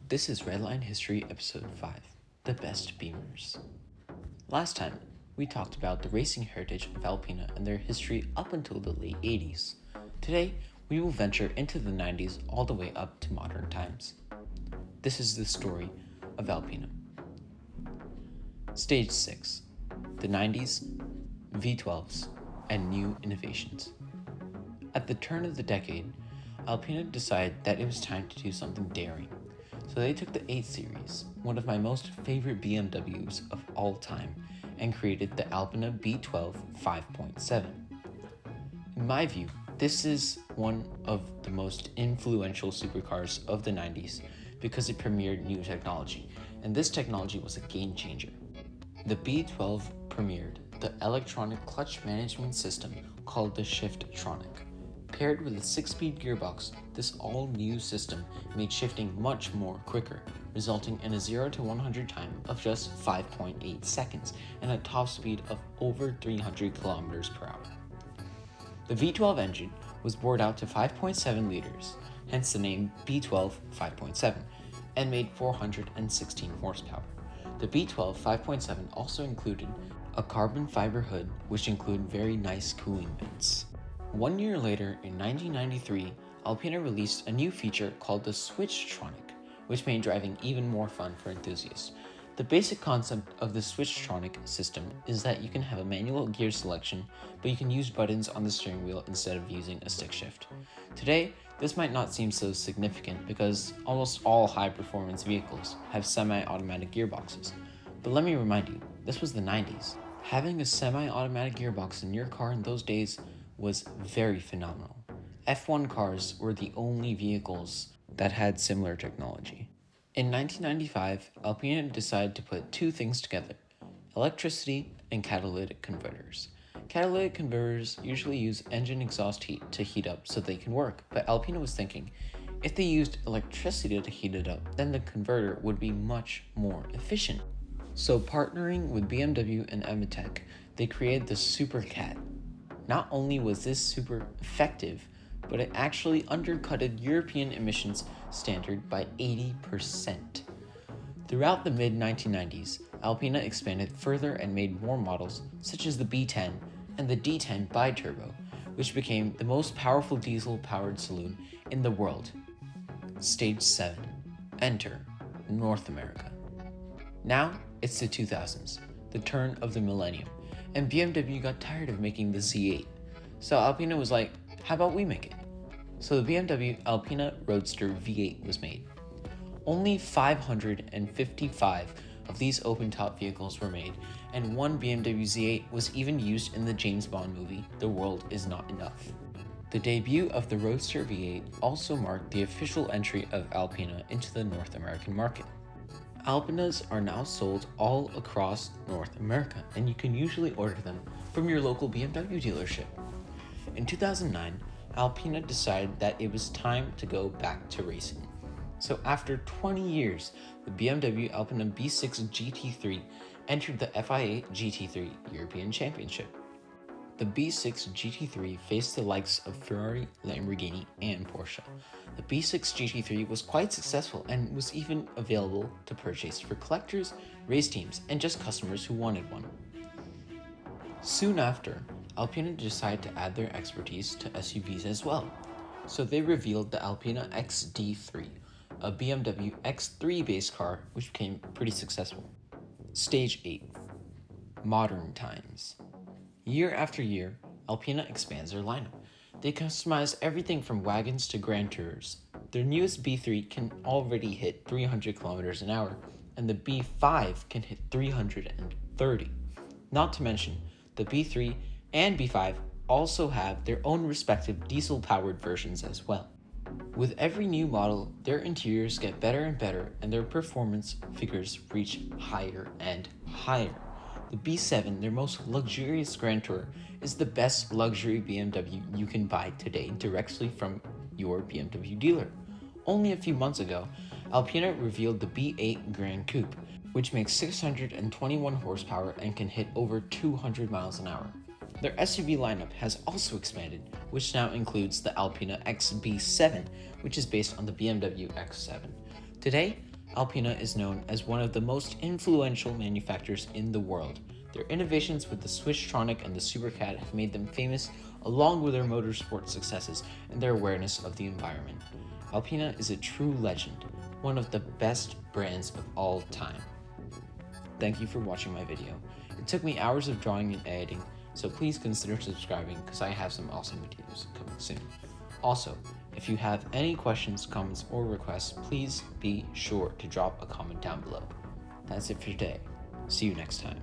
This is Redline History Episode 5, The Best Bimmers. Last time, we talked about the racing heritage of ALPINA and their history up until the late 80s. Today, we will venture into the 90s all the way up to modern times. This is the story of ALPINA. Stage 6, the 90s, V12s, and new innovations. At the turn of the decade, ALPINA decided that it was time to do something daring. So they took the 8 Series, one of my most favorite BMWs of all time, and created the ALPINA B12 5.7. In my view, this is one of the most influential supercars of the 90s because it premiered new technology, and this technology was a game changer. The B12 premiered the electronic clutch management system called the Shiftronic. Paired with a 6-speed gearbox, this all-new system made shifting much more quicker, resulting in a 0 to 100 time of just 5.8 seconds and a top speed of over 300 kilometers per hour. The V12 engine was bored out to 5.7 liters, hence the name B12 5.7, and made 416 horsepower. The B12 5.7 also included a carbon fiber hood, which included very nice cooling vents. 1 year later, in 1993, ALPINA released a new feature called the Switchtronic, which made driving even more fun for enthusiasts. The basic concept of the Switchtronic system is that you can have a manual gear selection, but you can use buttons on the steering wheel instead of using a stick shift. Today, this might not seem so significant because almost all high-performance vehicles have semi-automatic gearboxes. But let me remind you, this was the 90s. Having a semi-automatic gearbox in your car in those days was very phenomenal. F1 cars were the only vehicles that had similar technology. In 1995, ALPINA decided to put two things together: electricity and catalytic converters. Catalytic converters usually use engine exhaust heat to heat up so they can work, but ALPINA was thinking, if they used electricity to heat it up, then the converter would be much more efficient. So partnering with BMW and Emitech, they created the SuperCat. Not only was this super effective, but it actually undercutted European emissions standard by 80%. Throughout the mid-1990s, ALPINA expanded further and made more models, such as the B10 and the D10 Biturbo, which became the most powerful diesel-powered saloon in the world. Stage 7. Enter North America. Now, it's the 2000s, the turn of the millennium, and BMW got tired of making the Z8. So ALPINA was like, how about we make it? So the BMW ALPINA Roadster V8 was made. Only 555 of these open-top vehicles were made, and one BMW Z8 was even used in the James Bond movie, The World Is Not Enough. The debut of the Roadster V8 also marked the official entry of ALPINA into the North American market. ALPINAs are now sold all across North America, and you can usually order them from your local BMW dealership. In 2009, ALPINA decided that it was time to go back to racing. So after 20 years, the BMW ALPINA B6 GT3 entered the FIA GT3 European Championship. The B6 GT3 faced the likes of Ferrari, Lamborghini, and Porsche. The B6 GT3 was quite successful and was even available to purchase for collectors, race teams, and just customers who wanted one. Soon after, ALPINA decided to add their expertise to SUVs as well. So they revealed the ALPINA XD3, a BMW X3 base car which became pretty successful. Stage 8. Modern times. Year after year, ALPINA expands their lineup. They customize everything from wagons to Grand Tours. Their newest B3 can already hit 300 kilometers an hour, and the B5 can hit 330. Not to mention, the B3 and B5 also have their own respective diesel-powered versions as well. With every new model, their interiors get better and better, and their performance figures reach higher and higher. The B7, their most luxurious Grand Tour, is the best luxury BMW you can buy today directly from your BMW dealer. Only a few months ago, ALPINA revealed the B8 Grand Coupe, which makes 621 horsepower and can hit over 200 miles an hour. Their SUV lineup has also expanded, which now includes the ALPINA XB7, which is based on the BMW X7. Today, ALPINA is known as one of the most influential manufacturers in the world. Their innovations with the Swisstronic and the Supercat have made them famous, along with their motorsport successes and their awareness of the environment. ALPINA is a true legend, one of the best brands of all time. Thank you for watching my video. It took me hours of drawing and editing, so please consider subscribing because I have some awesome videos coming soon. Also, if you have any questions, comments, or requests, please be sure to drop a comment down below. That's it for today. See you next time.